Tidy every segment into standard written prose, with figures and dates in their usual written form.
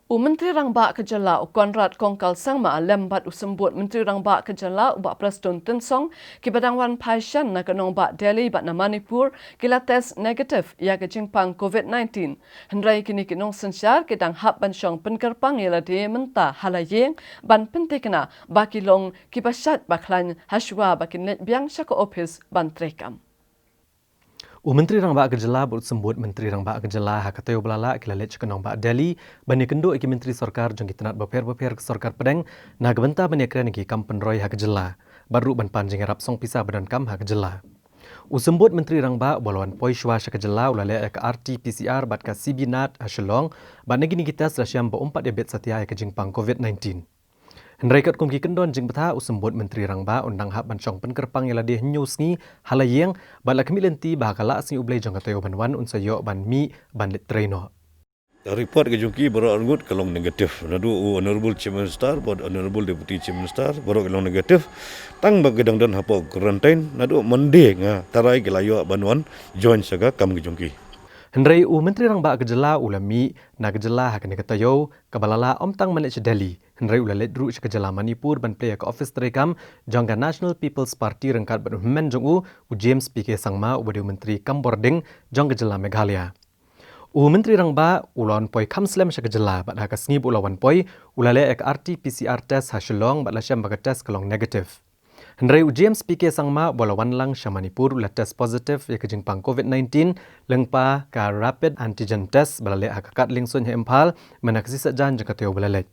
Menteri Rangba Kejala Konrad Kongkal Sangma lembat usembut Menteri Rangba Kejala ubak Preston Tensong ki badangwan Paishan na kanong ba Delhi ba na Manipur kila test negatif ya ke jingpang COVID-19. Hendrai kini kinong sensyar kedang hap bansyong penkerpang yala de menta halayeng ban pentekna bakilong ki basyat baklan haswa bakin let biang syaka office ban trekam. Menteri Rangba Kejala bersembut Menteri Rangba Kejala hakatayo belala kilalet cekenong ba Delhi bani kendo iki Menteri Sarkar jong kitanat beper-beper ke Sarkar Pedang na gebenta bani kren iki Kampen Roy Hakejala baru ban panjing harap song pisah badan kam Hakejala. Usembut Menteri Rangba bolawan poi shwa Hakejala ulale ke RT-PCR bat ka CB Nat Hashelong ban negini kita selasyam ba umpat debet satia ke jingpang COVID-19. Hendrai kat kumki kendon jing betha usembut Menteri Rangba undang hak bancong penkerpang yala deh news ni halayeng bala kemi lenti bahakala asing ublay jong katayo banwan unsayo ban mi ban lit traino. Report ke jungki baru angut kalong negatif. Nadu Honorable Chief Minister, Honorable Deputy Chief Minister baru kalong negatif. Tang bagedang dan hapok quarantine nadu mende nga tarai kelayo banwan join saga kam ke jungki. Hendrai Menteri Rangba Kejala ulami na Kejala hakane katayo kabalala omtang manage Delhi. Hendrai ulalet dru Kejala Manipur ban play ke office terekam jangka National People's Party rengkat ban men jong James PK Sangma ubadi Menteri Kambording jang Kejala Meghalaya. Menteri Rangba ulon poi kamslem Kejala bat haka sngi ulawan poi ulale ek RT-PCR test hasilong bat lasyam baga test kalong negatif. Hendrai James PK Sangma bolawan lang Manipur ula test positif ya kejingpang COVID-19 lengpa ka rapid antigen test balale hakakat lingsun he Impal menaksisa jan jakatyo balale.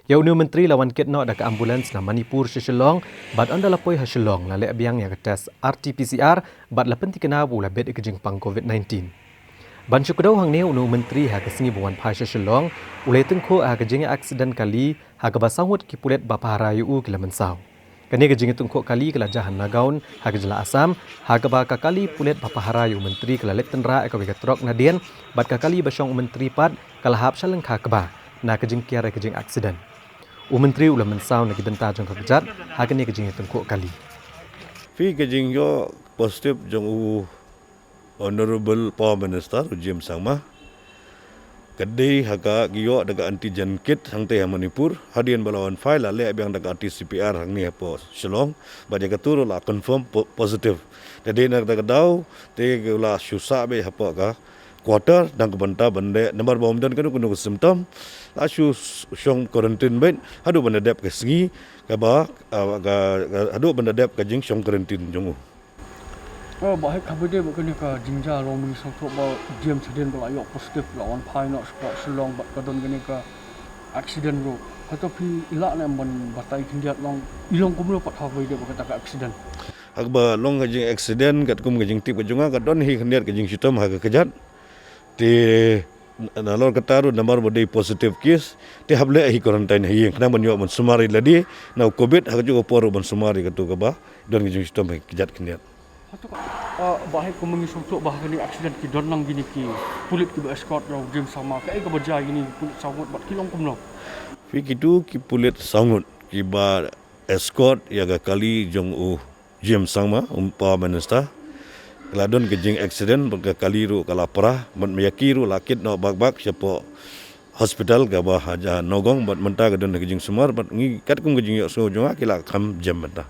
Ya unu menteri lawan kitno da ka ambulans na Manipur Shishilong bat onda lapoi Hashilong lale abiang ya ka test RT-PCR bat lapen tikena bula bed kejingpang COVID-19. Ban syukudau hang ne unu menteri ha kesingi buan pa Shishilong ulai tengko ha kejinga aksiden kali ha kabasawut kipulet bapaharayu kila mensau. Kani kejinga tungkok kali kala jahan nagaun ha kejala Asam ha kabaka kali pulet bapaharayu menteri kala let tenra eka trok nadian bat kakali basyong menteri pat kala hap shaleng ka keba na kejing kiara kejing aksiden. Menteri ulah mensau na gibenta jong kejat ha kani kejing tungkok kali. Fi kejing yo positif jong Honorable Prime Minister James Sangma. Kedai haka giyo daga antigen kit hang teh Manipur hadian balawan file ale abiang daga RT-PCR hang ni po Shillong ba jaga turu la confirm positive. Jadi nak daga dau te la syusa be hapo ka quarter dan kebenta bende nomor bom dan kenu simptom la syu syong quarantine ben hadu benda dep ke sengi ka ba hadu benda dep ke jing syong quarantine jongu. Bahaya kabede bukan ka jinja long mi sangkut ba James Seden bala yok positif lawan pai nak spot Shillong bat kadon gani ka accident ro tapi ilak na ban batai kindiat long ilong kumlo pat hawai de bukan tak accident agba long gajing accident kat kum gajing tip kajunga kadon hi kindiat gajing sitom ha kejat ti nalor kataru nomor bodi positive case ti hable hi quarantine hi kena ban yo ban sumari ladi na covid ha juga poru ban sumari katu ka ba don gajing sitom kejat kindiat. Bahaya kau mengisung tu bahaya ni accident ki don nang gini ki pulit ki escort ro James sama kai ka berjaya gini pulit sangut bat kilong kumno. Fi kitu ki pulit sangut ki ba escort ya ga kali jong James sama Prime Minister. Keladon kejing accident berga kali ru kala perah bat meyaki ru lakit no bak-bak siapa hospital ga ba haja nogong bat menta ga don kejing sumar bat ngi kat kum kejing yo so jonga kila kam jam menta.